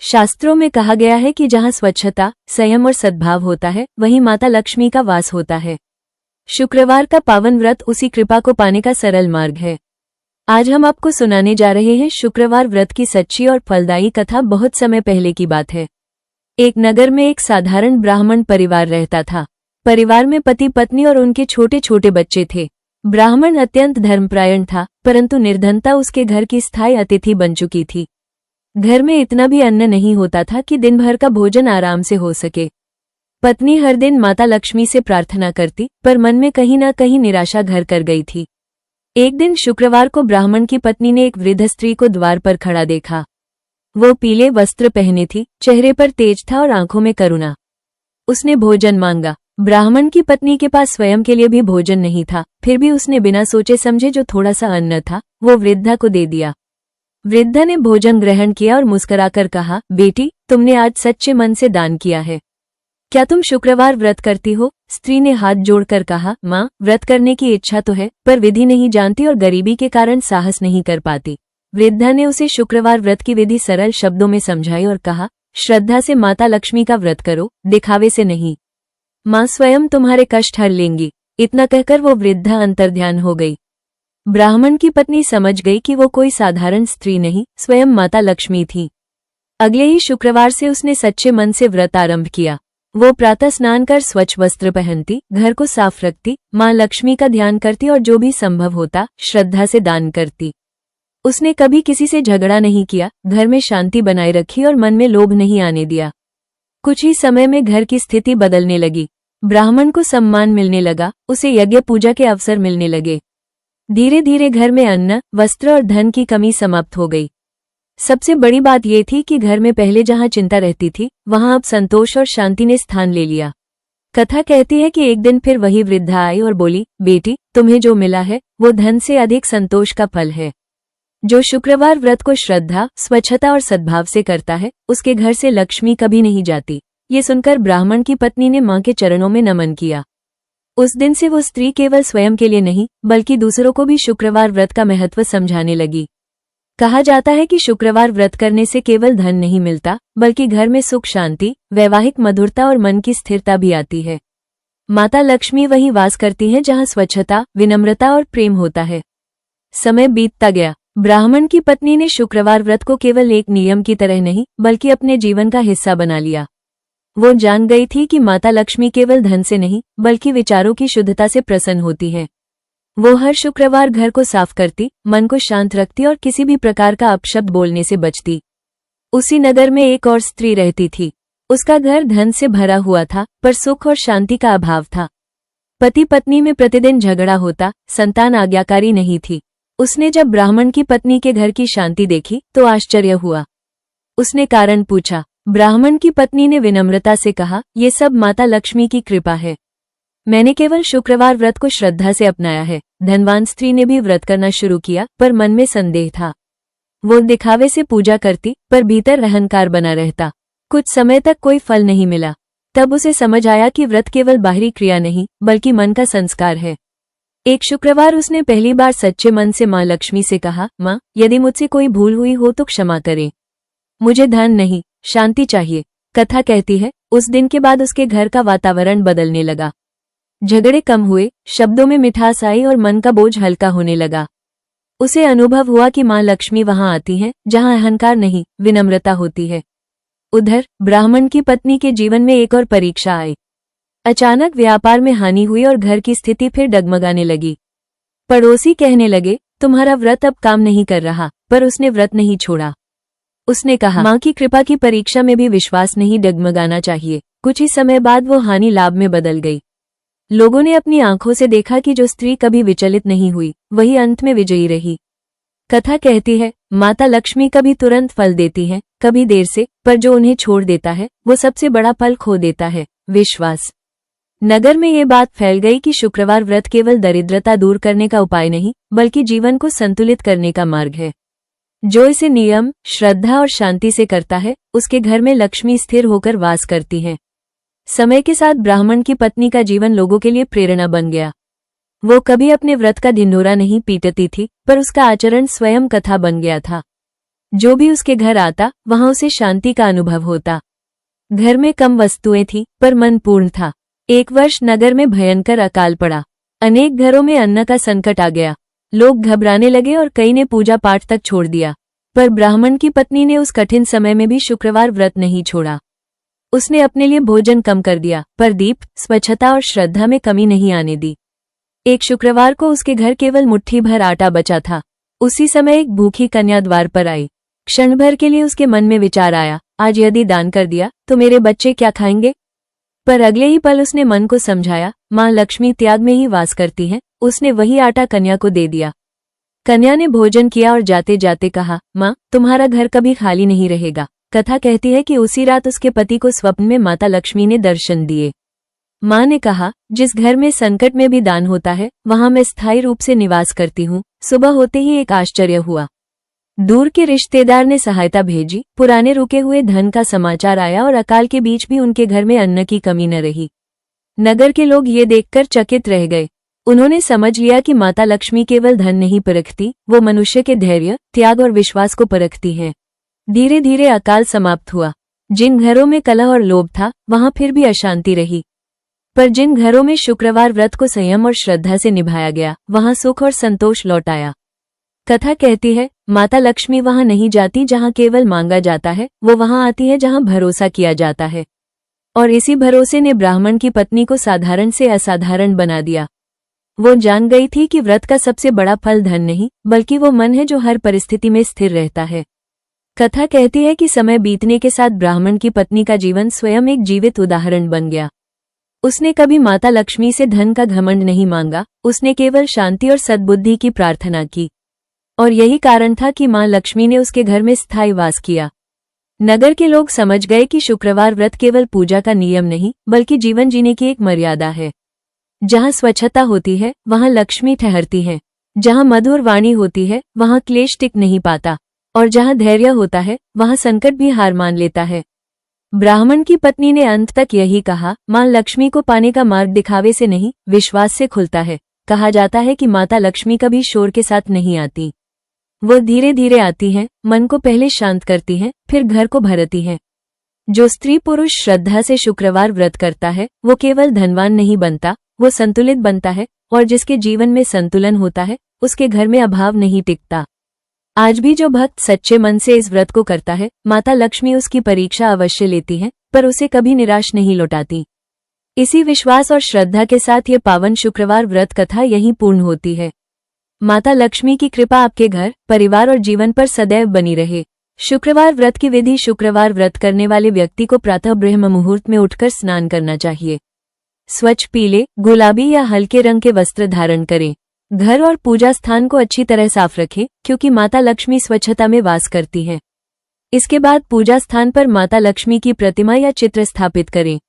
शास्त्रों में कहा गया है कि जहाँ स्वच्छता, संयम और सद्भाव होता है, वहीं माता लक्ष्मी का वास होता है। शुक्रवार का पावन व्रत उसी कृपा को पाने का सरल मार्ग है। आज हम आपको सुनाने जा रहे हैं शुक्रवार व्रत की सच्ची और फलदायी कथा। बहुत समय पहले की बात है। एक नगर में एक साधारण ब्राह्मण परिवार रहता था। परिवार में पति पत्नी और उनके छोटे छोटे बच्चे थे। ब्राह्मण अत्यंत धर्मपरायण था, परंतु निर्धनता उसके घर की स्थायी अतिथि बन चुकी थी। घर में इतना भी अन्न नहीं होता था कि दिन भर का भोजन आराम से हो सके। पत्नी हर दिन माता लक्ष्मी से प्रार्थना करती, पर मन में कहीं न कहीं निराशा घर कर गई थी। एक दिन शुक्रवार को ब्राह्मण की पत्नी ने एक वृद्ध स्त्री को द्वार पर खड़ा देखा। वो पीले वस्त्र पहने थी, चेहरे पर तेज था और आंखों में करुणा। उसने भोजन मांगा। ब्राह्मण की पत्नी के पास स्वयं के लिए भी भोजन नहीं था, फिर भी उसने बिना सोचे समझे जो थोड़ा सा अन्न था वो वृद्धा को दे दिया। वृद्धा ने भोजन ग्रहण किया और मुस्कुराकर कहा, बेटी, तुमने आज सच्चे मन से दान किया है। क्या तुम शुक्रवार व्रत करती हो? स्त्री ने हाथ जोड़कर कहा, माँ, व्रत करने की इच्छा तो है, पर विधि नहीं जानती और गरीबी के कारण साहस नहीं कर पाती। वृद्धा ने उसे शुक्रवार व्रत की विधि सरल शब्दों में समझाई और कहा, श्रद्धा से माता लक्ष्मी का व्रत करो, दिखावे से नहीं। माँ स्वयं तुम्हारे कष्ट हर लेंगी। इतना कहकर वो वृद्धा अंतर्ध्यान हो गई। ब्राह्मण की पत्नी समझ गई कि वो कोई साधारण स्त्री नहीं, स्वयं माता लक्ष्मी थी। अगले ही शुक्रवार से उसने सच्चे मन से व्रत आरंभ किया। वो प्रातः स्नान कर स्वच्छ वस्त्र पहनती, घर को साफ रखती, माँ लक्ष्मी का ध्यान करती और जो भी संभव होता श्रद्धा से दान करती। उसने कभी किसी से झगड़ा नहीं किया, घर में शांति बनाए रखी और मन में लोभ नहीं आने दिया। कुछ ही समय में घर की स्थिति बदलने लगी। ब्राह्मण को सम्मान मिलने लगा, उसे यज्ञ पूजा के अवसर मिलने लगे। धीरे धीरे घर में अन्न, वस्त्र और धन की कमी समाप्त हो गई। सबसे बड़ी बात यह थी कि घर में पहले जहां चिंता रहती थी, वहां अब संतोष और शांति ने स्थान ले लिया। कथा कहती है कि एक दिन फिर वही वृद्धा आई और बोली, बेटी, तुम्हें जो मिला है वो धन से अधिक संतोष का फल है। जो शुक्रवार व्रत को श्रद्धा, स्वच्छता और सद्भाव से करता है, उसके घर से लक्ष्मी कभी नहीं जाती। ये सुनकर ब्राह्मण की पत्नी ने मां के चरणों में नमन किया। उस दिन से वो स्त्री केवल स्वयं के लिए नहीं, बल्कि दूसरों को भी शुक्रवार व्रत का महत्व समझाने लगी। कहा जाता है कि शुक्रवार व्रत करने से केवल धन नहीं मिलता, बल्कि घर में सुख शांति, वैवाहिक मधुरता और मन की स्थिरता भी आती है। माता लक्ष्मी वहीं वास करती हैं जहां स्वच्छता, विनम्रता और प्रेम होता है। समय बीतता गया। ब्राह्मण की पत्नी ने शुक्रवार व्रत को केवल एक नियम की तरह नहीं, बल्कि अपने जीवन का हिस्सा बना लिया। वो जान गई थी कि माता लक्ष्मी केवल धन से नहीं, बल्कि विचारों की शुद्धता से प्रसन्न होती है। वो हर शुक्रवार घर को साफ करती, मन को शांत रखती और किसी भी प्रकार का अपशब्द बोलने से बचती। उसी नगर में एक और स्त्री रहती थी। उसका घर धन से भरा हुआ था, पर सुख और शांति का अभाव था। पति पत्नी में प्रतिदिन झगड़ा होता, संतान आज्ञाकारी नहीं थी। उसने जब ब्राह्मण की पत्नी के घर की शांति देखी तो आश्चर्य हुआ। उसने कारण पूछा। ब्राह्मण की पत्नी ने विनम्रता से कहा, ये सब माता लक्ष्मी की कृपा है। मैंने केवल शुक्रवार व्रत को श्रद्धा से अपनाया है। धनवान स्त्री ने भी व्रत करना शुरू किया, पर मन में संदेह था। वो दिखावे से पूजा करती, पर भीतर अहंकार बना रहता। कुछ समय तक कोई फल नहीं मिला। तब उसे समझ आया कि व्रत केवल बाहरी क्रिया नहीं, बल्कि मन का संस्कार है। एक शुक्रवार उसने पहली बार सच्चे मन से माँ लक्ष्मी से कहा, माँ, यदि मुझसे कोई भूल हुई हो तो क्षमा करें। मुझे धन नहीं, शांति चाहिए। कथा कहती है, उस दिन के बाद उसके घर का वातावरण बदलने लगा। झगड़े कम हुए, शब्दों में मिठास आई और मन का बोझ हल्का होने लगा। उसे अनुभव हुआ कि माँ लक्ष्मी वहां आती हैं, जहां अहंकार नहीं, विनम्रता होती है। उधर ब्राह्मण की पत्नी के जीवन में एक और परीक्षा आई। अचानक व्यापार में हानि हुई और घर की स्थिति फिर डगमगाने लगी। पड़ोसी कहने लगे, तुम्हारा व्रत अब काम नहीं कर रहा, पर उसने व्रत नहीं छोड़ा। उसने कहा, माँ की कृपा की परीक्षा में भी विश्वास नहीं डगमगाना चाहिए। कुछ ही समय बाद वो हानि लाभ में बदल गई। लोगों ने अपनी आंखों से देखा कि जो स्त्री कभी विचलित नहीं हुई, वही अंत में विजयी रही। कथा कहती है, माता लक्ष्मी कभी तुरंत फल देती हैं, कभी देर से, पर जो उन्हें छोड़ देता है वो सबसे बड़ा फल खो देता है, विश्वास। नगर में ये बात फैल गई कि शुक्रवार व्रत केवल दरिद्रता दूर करने का उपाय नहीं, बल्कि जीवन को संतुलित करने का मार्ग है। जो इसे नियम, श्रद्धा और शांति से करता है, उसके घर में लक्ष्मी स्थिर होकर वास करती है। समय के साथ ब्राह्मण की पत्नी का जीवन लोगों के लिए प्रेरणा बन गया। वो कभी अपने व्रत का ढिंढोरा नहीं पीटती थी, पर उसका आचरण स्वयं कथा बन गया था। जो भी उसके घर आता वहां उसे शांति का अनुभव होता। घर में कम वस्तुएं थी पर मन पूर्ण था। एक वर्ष नगर में भयंकर अकाल पड़ा। अनेक घरों में अन्न का संकट आ गया। लोग घबराने लगे और कई ने पूजा पाठ तक छोड़ दिया। पर ब्राह्मण की पत्नी ने उस कठिन समय में भी शुक्रवार व्रत नहीं छोड़ा। उसने अपने लिए भोजन कम कर दिया, पर दीप, स्वच्छता और श्रद्धा में कमी नहीं आने दी। एक शुक्रवार को उसके घर केवल मुट्ठी भर आटा बचा था। उसी समय एक भूखी कन्या द्वार पर आई। क्षण भर के लिए उसके मन में विचार आया, आज यदि दान कर दिया तो मेरे बच्चे क्या खाएंगे। पर अगले ही पल उसने मन को समझाया, मां लक्ष्मी त्याग में ही वास करती हैं। उसने वही आटा कन्या को दे दिया। कन्या ने भोजन किया और जाते जाते कहा, मां, तुम्हारा घर कभी खाली नहीं रहेगा। कथा कहती है कि उसी रात उसके पति को स्वप्न में माता लक्ष्मी ने दर्शन दिए। मां ने कहा, जिस घर में संकट में भी दान होता है वहां मैं स्थायी रूप से निवास करती हूँ। सुबह होते ही एक आश्चर्य हुआ। दूर के रिश्तेदार ने सहायता भेजी, पुराने रुके हुए धन का समाचार आया और अकाल के बीच भी उनके घर में अन्न की कमी न रही। नगर के लोग ये देखकर चकित रह गए। उन्होंने समझ लिया कि माता लक्ष्मी केवल धन नहीं परखती, वो मनुष्य के धैर्य, त्याग और विश्वास को परखती है। धीरे धीरे अकाल समाप्त हुआ। जिन घरों में कलह और लोभ था वहां फिर भी अशांति रही, पर जिन घरों में शुक्रवार व्रत को संयम और श्रद्धा से निभाया गया वहां सुख और संतोष लौट आया। कथा कहती है, माता लक्ष्मी वहां नहीं जाती जहां केवल मांगा जाता है, वो वहां आती है जहां भरोसा किया जाता है। और इसी भरोसे ने ब्राह्मण की पत्नी को साधारण से असाधारण बना दिया। वो जान गई थी कि व्रत का सबसे बड़ा फल धन नहीं, बल्कि वो मन है जो हर परिस्थिति में स्थिर रहता है। कथा कहती है कि समय बीतने के साथ ब्राह्मण की पत्नी का जीवन स्वयं एक जीवित उदाहरण बन गया। उसने कभी माता लक्ष्मी से धन का घमंड नहीं मांगा, उसने केवल शांति और सद्बुद्धि की प्रार्थना की। और यही कारण था कि मां लक्ष्मी ने उसके घर में स्थायी वास किया। नगर के लोग समझ गए कि शुक्रवार व्रत केवल पूजा का नियम नहीं, बल्कि जीवन जीने की एक मर्यादा है। जहां स्वच्छता होती है वहां लक्ष्मी ठहरती है। जहां मधुर वाणी होती है वहां क्लेश टिक नहीं पाता। और जहां धैर्य होता है वहां संकट भी हार मान लेता है। ब्राह्मण की पत्नी ने अंत तक यही कहा, मां लक्ष्मी को पाने का मार्ग दिखावे से नहीं, विश्वास से खुलता है। कहा जाता है कि माता लक्ष्मी कभी शोर के साथ नहीं आती। वो धीरे धीरे आती हैं, मन को पहले शांत करती हैं, फिर घर को भरती हैं। जो स्त्री पुरुष श्रद्धा से शुक्रवार व्रत करता है वो केवल धनवान नहीं बनता, वो संतुलित बनता है। और जिसके जीवन में संतुलन होता है उसके घर में अभाव नहीं टिकता। आज भी जो भक्त सच्चे मन से इस व्रत को करता है, माता लक्ष्मी उसकी परीक्षा अवश्य लेती है, पर उसे कभी निराश नहीं लौटाती। इसी विश्वास और श्रद्धा के साथ ये पावन शुक्रवार व्रत कथा यहीं पूर्ण होती है। माता लक्ष्मी की कृपा आपके घर, परिवार और जीवन पर सदैव बनी रहे। शुक्रवार व्रत की विधि। शुक्रवार व्रत करने वाले व्यक्ति को प्रातः ब्रह्म मुहूर्त में उठकर स्नान करना चाहिए। स्वच्छ पीले, गुलाबी या हल्के रंग के वस्त्र धारण करें। घर और पूजा स्थान को अच्छी तरह साफ रखें, क्योंकि माता लक्ष्मी स्वच्छता में वास करती है। इसके बाद पूजा स्थान पर माता लक्ष्मी की प्रतिमा या चित्र स्थापित करें।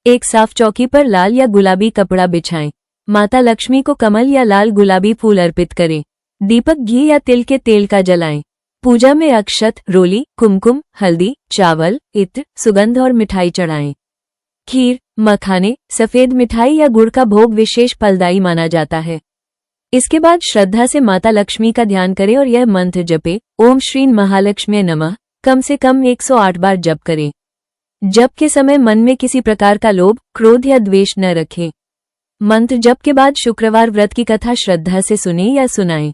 एक साफ चौकी पर लाल या गुलाबी कपड़ा बिछाएं। माता लक्ष्मी को कमल या लाल गुलाबी फूल अर्पित करें। दीपक घी या तिल के तेल का जलाएं। पूजा में अक्षत, रोली, कुमकुम, हल्दी, चावल, इत्र, सुगंध और मिठाई चढ़ाएं। खीर, मखाने, सफेद मिठाई या गुड़ का भोग विशेष फलदायी माना जाता है। इसके बाद श्रद्धा से माता लक्ष्मी का ध्यान करें और यह मंत्र जपे, ओम श्री महालक्ष्मी नमः, कम से कम 108 बार जप करें। जप के समय मन में किसी प्रकार का लोभ, क्रोध या द्वेष न रखें। मंत्र जप के बाद शुक्रवार व्रत की कथा श्रद्धा से सुनें या सुनाएं।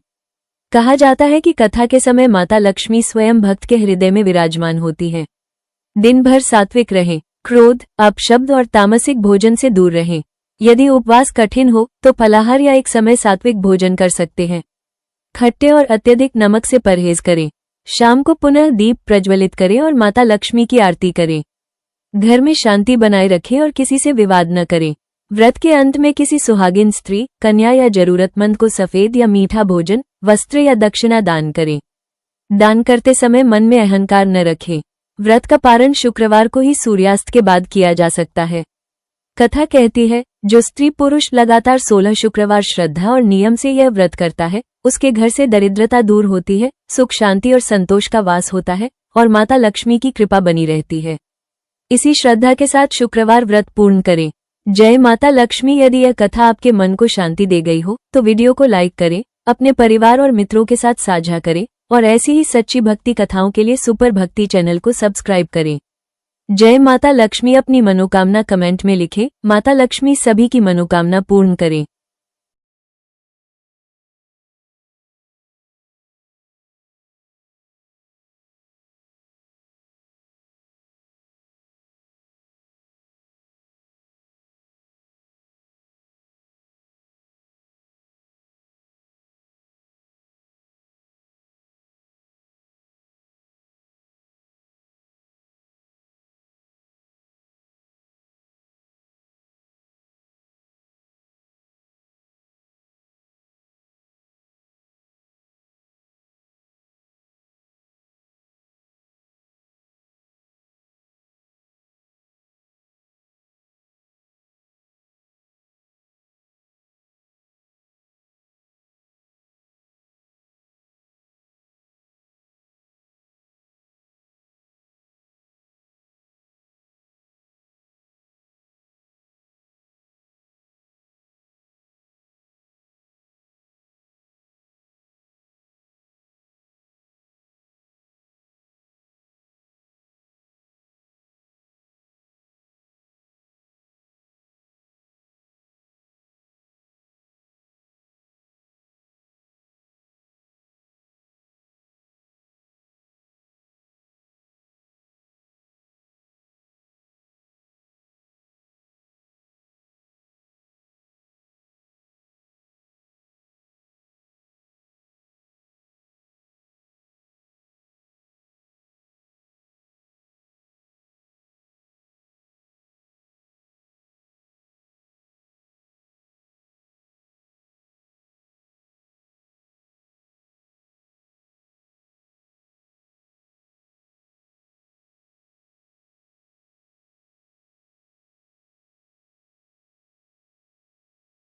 कहा जाता है कि कथा के समय माता लक्ष्मी स्वयं भक्त के हृदय में विराजमान होती है। दिन भर सात्विक रहें, क्रोध, अपशब्द और तामसिक भोजन से दूर रहें। यदि उपवास कठिन हो तो फलाहार या एक समय सात्विक भोजन कर सकते हैं। खट्टे और अत्यधिक नमक से परहेज करें। शाम को पुनः दीप प्रज्वलित करें और माता लक्ष्मी की आरती करें। घर में शांति बनाए रखें और किसी से विवाद न करें। व्रत के अंत में किसी सुहागिन स्त्री, कन्या या जरूरतमंद को सफेद या मीठा भोजन, वस्त्र या दक्षिणा दान करें। दान करते समय मन में अहंकार न रखें। व्रत का पारण शुक्रवार को ही सूर्यास्त के बाद किया जा सकता है। कथा कहती है, जो स्त्री पुरुष लगातार 16 शुक्रवार श्रद्धा और नियम से यह व्रत करता है, उसके घर से दरिद्रता दूर होती है, सुख शांति और संतोष का वास होता है और माता लक्ष्मी की कृपा बनी रहती है। इसी श्रद्धा के साथ शुक्रवार व्रत पूर्ण करें। जय माता लक्ष्मी। यदि यह कथा आपके मन को शांति दे गई हो तो वीडियो को लाइक करें, अपने परिवार और मित्रों के साथ साझा करें और ऐसी ही सच्ची भक्ति कथाओं के लिए सुपर भक्ति चैनल को सब्सक्राइब करें। जय माता लक्ष्मी। अपनी मनोकामना कमेंट में लिखें। माता लक्ष्मी सभी की मनोकामना पूर्ण करें।